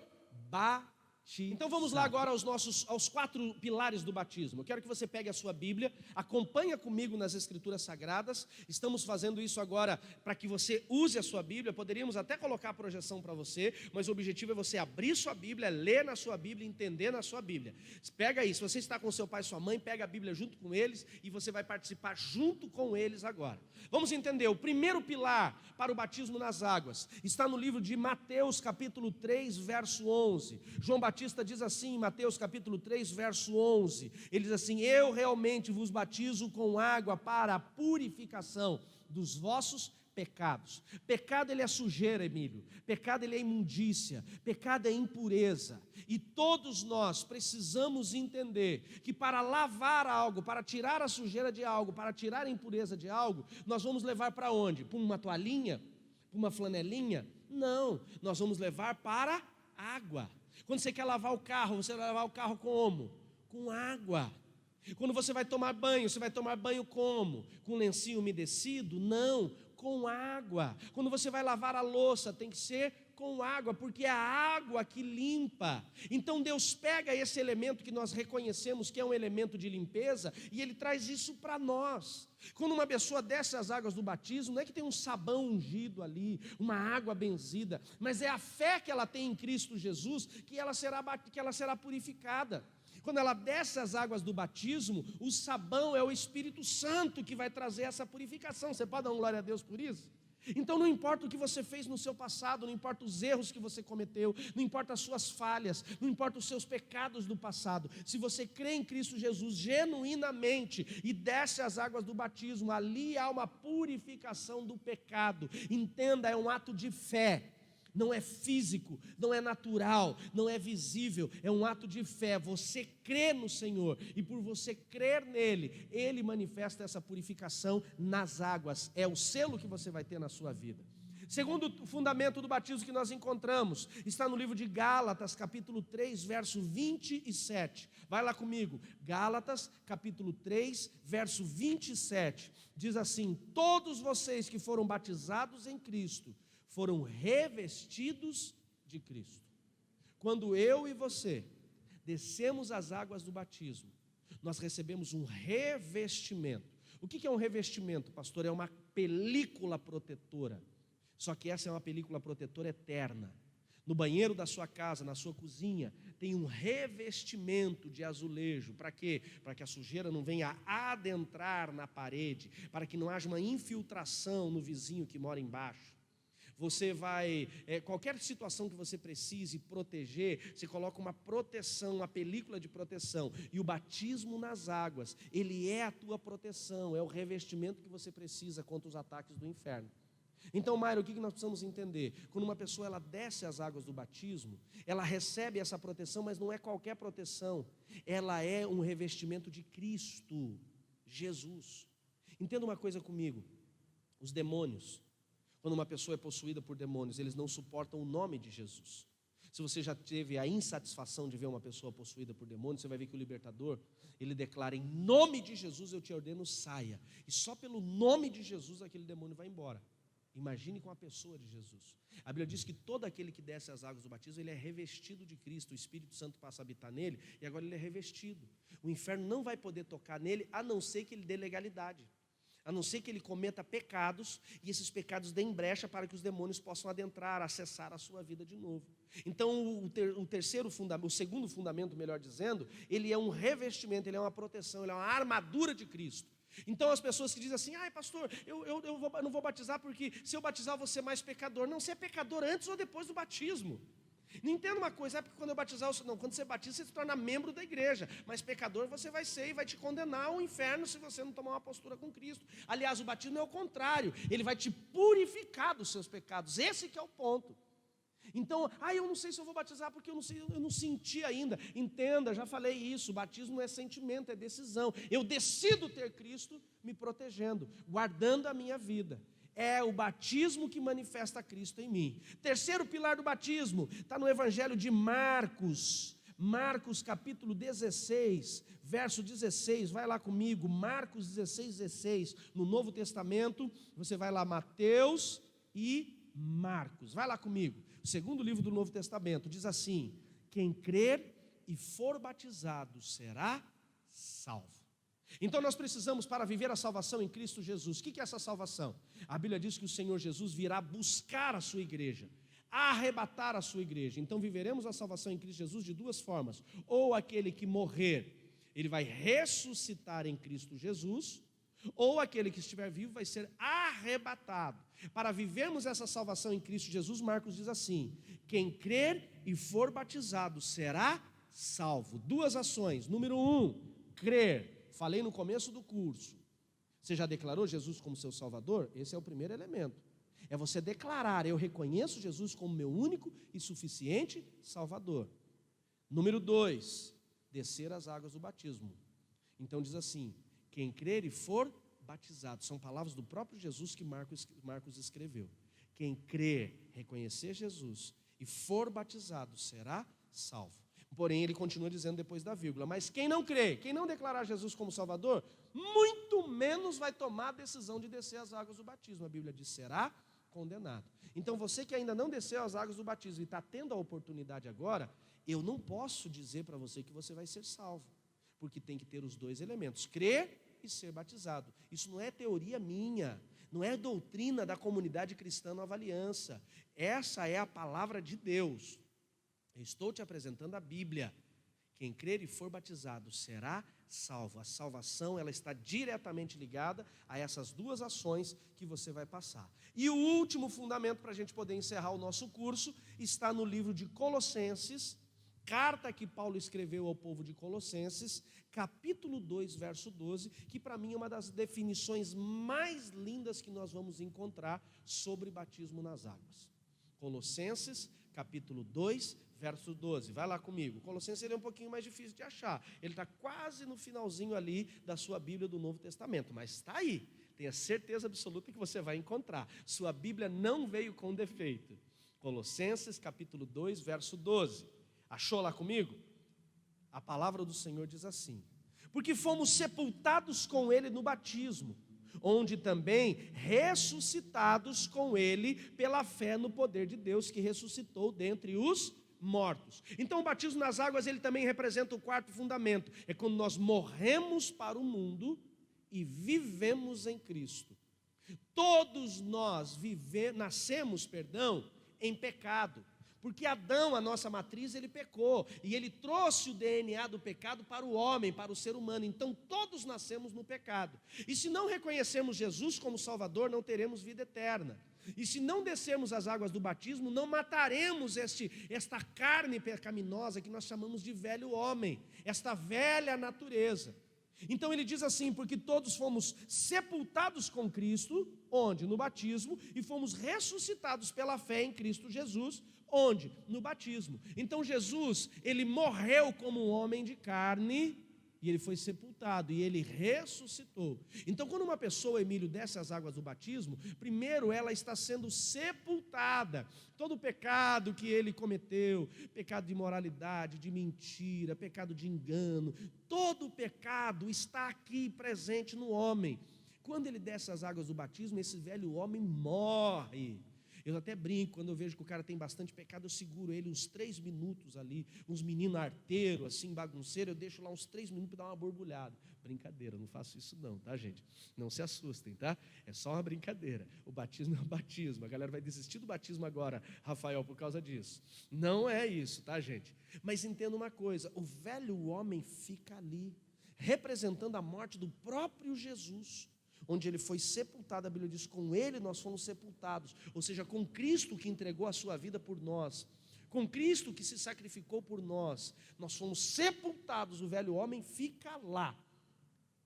Speaker 1: batizado. Então vamos lá agora aos 4 pilares do batismo. Eu quero que você pegue a sua Bíblia, acompanha comigo nas Escrituras Sagradas. Estamos fazendo isso agora para que você use a sua Bíblia. Poderíamos até colocar a projeção para você, mas o objetivo é você abrir sua Bíblia, ler na sua Bíblia, entender na sua Bíblia. Pega aí, se você está com seu pai e sua mãe, pega a Bíblia junto com eles e você vai participar junto com eles agora. Vamos entender, o primeiro pilar para o batismo nas águas está no livro de Mateus capítulo 3, verso 11. João Batista diz assim em Mateus capítulo 3, verso 11, ele diz assim: eu realmente vos batizo com água para a purificação dos vossos pecados. Pecado ele é sujeira, Emílio. Pecado ele é imundícia. Pecado é impureza. E todos nós precisamos entender que para lavar algo, para tirar a sujeira de algo, para tirar a impureza de algo, nós vamos levar para onde? Para uma toalhinha? Para uma flanelinha? Não, nós vamos levar para água. Quando você quer lavar o carro, você vai lavar o carro como? Com água. Quando você vai tomar banho, você vai tomar banho como? Com lencinho umedecido? Não, com água. Quando você vai lavar a louça, tem que ser com água, porque é a água que limpa. Então Deus pega esse elemento que nós reconhecemos que é um elemento de limpeza e Ele traz isso para nós. Quando uma pessoa desce as águas do batismo, não é que tem um sabão ungido ali, uma água benzida, mas é a fé que ela tem em Cristo Jesus que ela será purificada. Quando ela desce as águas do batismo, o sabão é o Espírito Santo que vai trazer essa purificação. Você pode dar uma glória a Deus por isso? Então não importa o que você fez no seu passado, não importa os erros que você cometeu, não importa as suas falhas, não importa os seus pecados do passado. Se você crê em Cristo Jesus genuinamente e desce as águas do batismo, ali há uma purificação do pecado. Entenda, é um ato de fé. Não é físico, não é natural, não é visível, é um ato de fé. Você crê no Senhor e por você crer nele, Ele manifesta essa purificação nas águas. É o selo que você vai ter na sua vida. Segundo fundamento do batismo que nós encontramos, está no livro de Gálatas, capítulo 3, verso 27. Vai lá comigo, Gálatas, capítulo 3, verso 27. Diz assim: todos vocês que foram batizados em Cristo, foram revestidos de Cristo. Quando eu e você descemos as águas do batismo, nós recebemos um revestimento. O que é um revestimento, pastor? É uma película protetora. Só que essa é uma película protetora eterna. No banheiro da sua casa, na sua cozinha, tem um revestimento de azulejo. Para quê? Para que a sujeira não venha adentrar na parede, para que não haja uma infiltração no vizinho que mora embaixo. Você vai, qualquer situação que você precise proteger, você coloca uma proteção, uma película de proteção. E o batismo nas águas, ele é a tua proteção, é o revestimento que você precisa contra os ataques do inferno. Então, Mayra, o que nós precisamos entender? Quando uma pessoa ela desce as águas do batismo, ela recebe essa proteção, mas não é qualquer proteção. Ela é um revestimento de Cristo, Jesus. Entenda uma coisa comigo. Os demônios, quando uma pessoa é possuída por demônios, eles não suportam o nome de Jesus. Se você já teve a insatisfação de ver uma pessoa possuída por demônios, você vai ver que o libertador, ele declara: em nome de Jesus eu te ordeno, saia. E só pelo nome de Jesus aquele demônio vai embora. Imagine com a pessoa de Jesus. A Bíblia diz que todo aquele que desce as águas do batismo, ele é revestido de Cristo, o Espírito Santo passa a habitar nele, e agora ele é revestido. O inferno não vai poder tocar nele, a não ser que ele dê legalidade, a não ser que ele cometa pecados, e esses pecados deem brecha para que os demônios possam adentrar, acessar a sua vida de novo. Então o segundo fundamento, melhor dizendo, ele é um revestimento, ele é uma proteção, ele é uma armadura de Cristo. Então as pessoas que dizem assim: ai pastor, eu não vou batizar porque se eu batizar eu vou ser mais pecador. Não, você é pecador antes ou depois do batismo. Não entenda uma coisa, é porque quando eu batizar, não, quando você batiza você se torna membro da igreja, mas pecador você vai ser e vai te condenar ao inferno se você não tomar uma postura com Cristo. Aliás, o batismo é o contrário, ele vai te purificar dos seus pecados, esse que é o ponto. Então, eu não sei se eu vou batizar porque eu não senti ainda. Entenda, já falei isso, batismo não é sentimento, é decisão. Eu decido ter Cristo me protegendo, guardando a minha vida. É o batismo que manifesta Cristo em mim. Terceiro pilar do batismo, está no Evangelho de Marcos. Marcos capítulo 16, verso 16, vai lá comigo, Marcos 16, 16, no Novo Testamento, você vai lá, Mateus e Marcos, vai lá comigo. O segundo livro do Novo Testamento diz assim: quem crer e for batizado será salvo. Então nós precisamos, para viver a salvação em Cristo Jesus, o que é essa salvação? A Bíblia diz que o Senhor Jesus virá buscar a sua igreja, arrebatar a sua igreja. Então viveremos a salvação em Cristo Jesus de duas formas: ou aquele que morrer, ele vai ressuscitar em Cristo Jesus, ou aquele que estiver vivo vai ser arrebatado. Para vivermos essa salvação em Cristo Jesus, Marcos diz assim: quem crer e for batizado será salvo. Duas ações. Número 1, crer. Falei no começo do curso. Você já declarou Jesus como seu Salvador? Esse é o primeiro elemento. É você declarar: eu reconheço Jesus como meu único e suficiente Salvador. Número 2, descer as águas do batismo. Então diz assim: quem crer e for batizado. São palavras do próprio Jesus que Marcos escreveu. Quem crer, reconhecer Jesus e for batizado será salvo. Porém, ele continua dizendo depois da vírgula: mas quem não crê, quem não declarar Jesus como Salvador, muito menos vai tomar a decisão de descer as águas do batismo. A Bíblia diz: será condenado. Então você que ainda não desceu as águas do batismo e está tendo a oportunidade agora, eu não posso dizer para você que você vai ser salvo, porque tem que ter os dois elementos: crer e ser batizado. Isso não é teoria minha, não é doutrina da comunidade cristã Nova Aliança. Essa é a palavra de Deus. Eu estou te apresentando a Bíblia. Quem crer e for batizado será salvo. A salvação, ela está diretamente ligada a essas duas ações que você vai passar. E o último fundamento para a gente poder encerrar o nosso curso está no livro de Colossenses, carta que Paulo escreveu ao povo de Colossenses, capítulo 2, verso 12, que para mim é uma das definições mais lindas que nós vamos encontrar sobre batismo nas águas. Colossenses, capítulo 2, verso 12, vai lá comigo. Colossenses ele é um pouquinho mais difícil de achar, ele está quase no finalzinho ali da sua Bíblia do Novo Testamento, mas está aí, tenha certeza absoluta que você vai encontrar. Sua Bíblia não veio com defeito. Colossenses, capítulo 2, verso 12. Achou lá comigo? A palavra do Senhor diz assim: porque fomos sepultados com Ele no batismo, onde também ressuscitados com Ele pela fé no poder de Deus que ressuscitou dentre os mortos. Então o batismo nas águas ele também representa o quarto fundamento. É quando nós morremos para o mundo e vivemos em Cristo. Todos nós nascemos em pecado. Porque Adão, a nossa matriz, ele pecou, e ele trouxe o DNA do pecado para o homem, para o ser humano. Então todos nascemos no pecado. E se não reconhecemos Jesus como Salvador, não teremos vida eterna. E se não descermos as águas do batismo, não mataremos esta carne pecaminosa que nós chamamos de velho homem, esta velha natureza. Então ele diz assim: porque todos fomos sepultados com Cristo, onde? No batismo, e fomos ressuscitados pela fé em Cristo Jesus, onde? No batismo. Então Jesus, ele morreu como um homem de carne, e ele foi sepultado, e ele ressuscitou. Então quando uma pessoa, Emílio, desce as águas do batismo, primeiro ela está sendo sepultada. Todo o pecado que ele cometeu, pecado de imoralidade, de mentira, pecado de engano, todo o pecado está aqui presente no homem. Quando ele desce as águas do batismo, esse velho homem morre. Eu até brinco, quando eu vejo que o cara tem bastante pecado, eu seguro ele uns 3 minutos ali, uns meninos arteiros, assim, bagunceiros, eu deixo lá uns 3 minutos para dar uma borbulhada. Brincadeira, não faço isso não, tá, gente? Não se assustem, tá? É só uma brincadeira. O batismo é um batismo. A galera vai desistir do batismo agora, Rafael, por causa disso. Não é isso, tá, gente? Mas entenda uma coisa, o velho homem fica ali, representando a morte do próprio Jesus, onde ele foi sepultado. A Bíblia diz: com ele nós fomos sepultados, ou seja, com Cristo que entregou a sua vida por nós, com Cristo que se sacrificou por nós, nós fomos sepultados. O velho homem fica lá,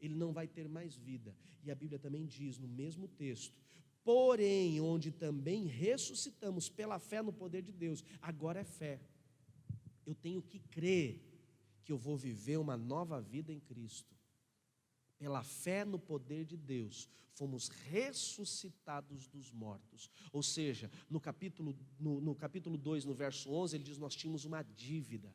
Speaker 1: ele não vai ter mais vida. E a Bíblia também diz no mesmo texto: porém, onde também ressuscitamos pela fé no poder de Deus. Agora é fé, eu tenho que crer que eu vou viver uma nova vida em Cristo. Pela fé no poder de Deus, fomos ressuscitados dos mortos. Ou seja, no capítulo 2, no verso 11, ele diz: nós tínhamos uma dívida.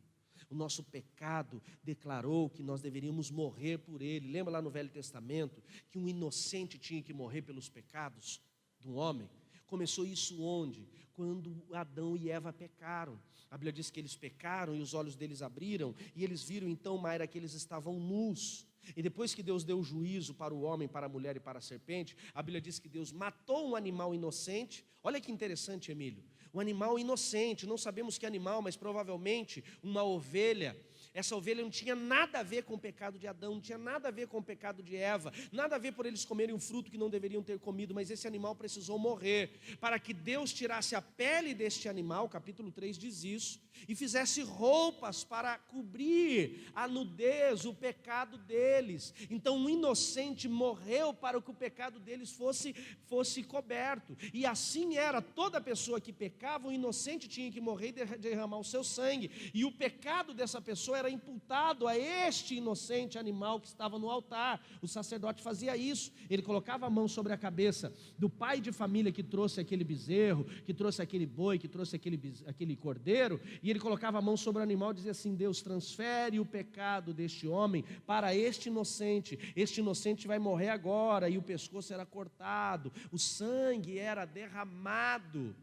Speaker 1: O nosso pecado declarou que nós deveríamos morrer por ele. Lembra lá no Velho Testamento que um inocente tinha que morrer pelos pecados do homem? Começou isso onde? Quando Adão e Eva pecaram. A Bíblia diz que eles pecaram e os olhos deles abriram, e eles viram então, Mayra, que eles estavam nus. E depois que Deus deu o juízo para o homem, para a mulher e para a serpente, a Bíblia diz que Deus matou um animal inocente. Olha que interessante, Emílio. Um animal inocente, não sabemos que animal, mas provavelmente uma ovelha. Essa ovelha não tinha nada a ver com o pecado de Adão, não tinha nada a ver com o pecado de Eva, nada a ver por eles comerem um fruto que não deveriam ter comido, mas esse animal precisou morrer, para que Deus tirasse a pele deste animal, capítulo 3 diz isso, e fizesse roupas para cobrir a nudez, o pecado deles. Então um inocente morreu para que o pecado deles fosse coberto, e assim era, toda pessoa que pecava, o inocente tinha que morrer e derramar o seu sangue, e o pecado dessa pessoa era imputado a este inocente animal que estava no altar. O sacerdote fazia isso, ele colocava a mão sobre a cabeça do pai de família que trouxe aquele bezerro, que trouxe aquele boi, que trouxe aquele cordeiro, e ele colocava a mão sobre o animal e dizia assim: Deus, transfere o pecado deste homem para este inocente vai morrer agora, e o pescoço era cortado, o sangue era derramado.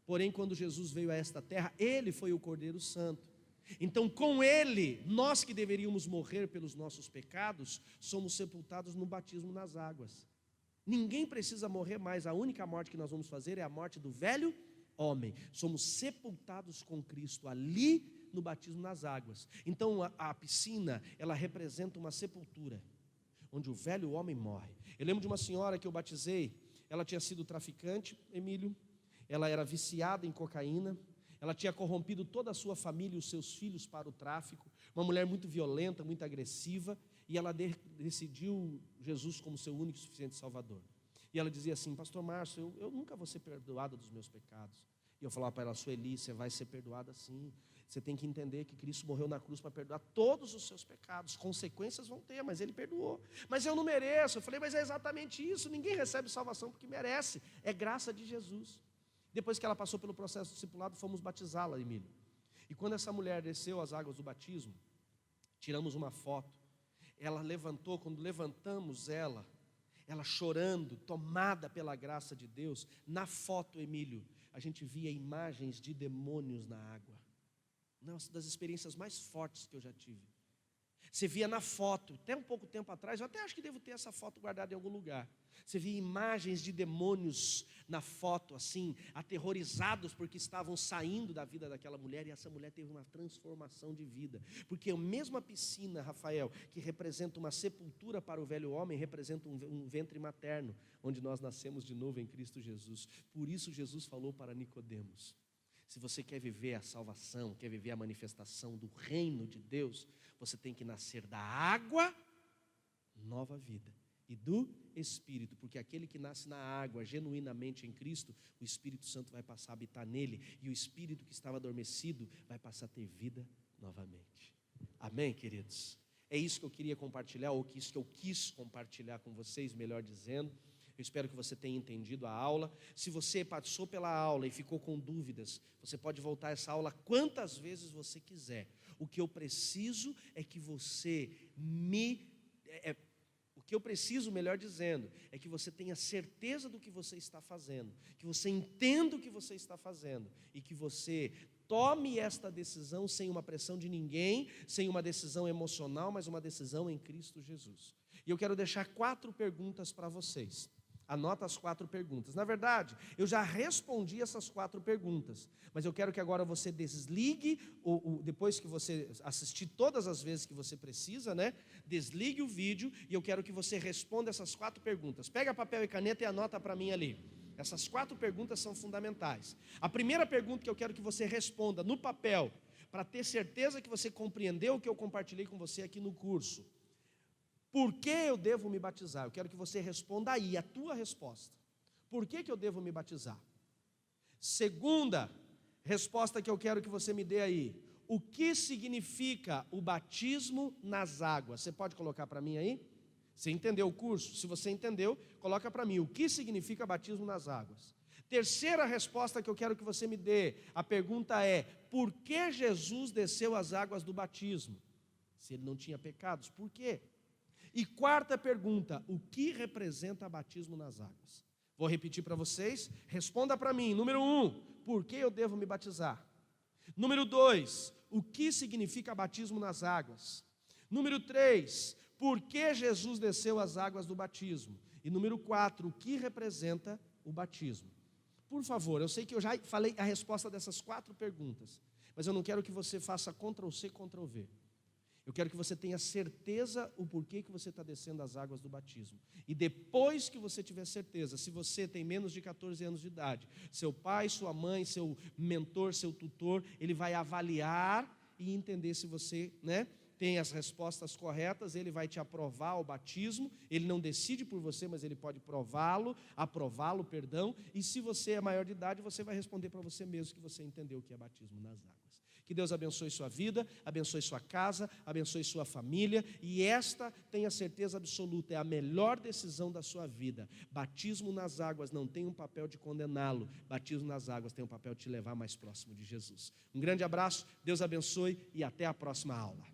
Speaker 1: Porém, quando Jesus veio a esta terra, ele foi o Cordeiro Santo. Então com ele, nós que deveríamos morrer pelos nossos pecados, somos sepultados no batismo nas águas. Ninguém precisa morrer mais, a única morte que nós vamos fazer é a morte do velho homem. Somos sepultados com Cristo ali no batismo nas águas. Então a piscina, ela representa uma sepultura, onde o velho homem morre. Eu lembro de uma senhora que eu batizei, ela tinha sido traficante, Emílio, ela era viciada em cocaína, ela tinha corrompido toda a sua família e os seus filhos para o tráfico, uma mulher muito violenta, muito agressiva, e ela decidiu Jesus como seu único e suficiente Salvador. E ela dizia assim: pastor Márcio, eu nunca vou ser perdoada dos meus pecados. E eu falava para ela: Sueli, você vai ser perdoada sim. Você tem que entender que Cristo morreu na cruz para perdoar todos os seus pecados. Consequências vão ter, mas Ele perdoou. Mas eu não mereço. Eu falei: mas é exatamente isso, ninguém recebe salvação porque merece, é graça de Jesus. Depois que ela passou pelo processo de discipulado, fomos batizá-la, Emílio. E quando essa mulher desceu as águas do batismo, tiramos uma foto. Ela levantou, quando levantamos ela chorando, tomada pela graça de Deus. Na foto, Emílio, a gente via imagens de demônios na água. Uma das experiências mais fortes que eu já tive. Você via na foto, até um pouco tempo atrás, eu até acho que devo ter essa foto guardada em algum lugar. Você via imagens de demônios na foto, assim, aterrorizados porque estavam saindo da vida daquela mulher, e essa mulher teve uma transformação de vida. Porque a mesma piscina, Rafael, que representa uma sepultura para o velho homem, representa um ventre materno, onde nós nascemos de novo em Cristo Jesus. Por isso Jesus falou para Nicodemos: se você quer viver a salvação, quer viver a manifestação do reino de Deus, você tem que nascer da água, nova vida, e do Espírito, porque aquele que nasce na água, genuinamente em Cristo, o Espírito Santo vai passar a habitar nele, e o Espírito que estava adormecido vai passar a ter vida novamente. Amém, queridos? É isso que eu queria compartilhar, ou isso que eu quis compartilhar com vocês, melhor dizendo. Eu espero que você tenha entendido a aula. Se você passou pela aula e ficou com dúvidas, você pode voltar a essa aula quantas vezes você quiser. O que eu preciso é que você melhor dizendo, é que você tenha certeza do que você está fazendo, que você entenda o que você está fazendo e que você tome esta decisão sem uma pressão de ninguém, sem uma decisão emocional, mas uma decisão em Cristo Jesus. E eu quero deixar 4 perguntas para vocês. Anota as 4 perguntas. Na verdade, eu já respondi essas 4 perguntas, mas eu quero que agora você desligue, depois que você assistir todas as vezes que você precisa, né? Desligue o vídeo e eu quero que você responda essas 4 perguntas. Pega papel e caneta e anota para mim ali. Essas 4 perguntas são fundamentais. A primeira pergunta que eu quero que você responda no papel, para ter certeza que você compreendeu o que eu compartilhei com você aqui no curso. Por que eu devo me batizar? Eu quero que você responda aí, a tua resposta. Por que eu devo me batizar? Segunda resposta que eu quero que você me dê aí. O que significa o batismo nas águas? Você pode colocar para mim aí? Você entendeu o curso? Se você entendeu, coloca para mim. O que significa batismo nas águas? Terceira resposta que eu quero que você me dê. A pergunta é: por que Jesus desceu as águas do batismo? Se ele não tinha pecados, por quê? E quarta pergunta: o que representa batismo nas águas? Vou repetir para vocês, responda para mim. Número 1, por que eu devo me batizar? Número 2, o que significa batismo nas águas? Número 3, por que Jesus desceu as águas do batismo? E número 4, o que representa o batismo? Por favor, eu sei que eu já falei a resposta dessas 4 perguntas, mas eu não quero que você faça Ctrl+C, Ctrl+V. Eu quero que você tenha certeza o porquê que você está descendo as águas do batismo. E depois que você tiver certeza, se você tem menos de 14 anos de idade, seu pai, sua mãe, seu mentor, seu tutor, ele vai avaliar e entender se você, tem as respostas corretas, ele vai te aprovar o batismo. Ele não decide por você, mas ele pode aprová-lo, e se você é maior de idade, você vai responder para você mesmo que você entendeu o que é batismo nas águas. Que Deus abençoe sua vida, abençoe sua casa, abençoe sua família, e esta, tenha certeza absoluta, é a melhor decisão da sua vida. Batismo nas águas não tem um papel de condená-lo, batismo nas águas tem um papel de te levar mais próximo de Jesus. Um grande abraço, Deus abençoe e até a próxima aula.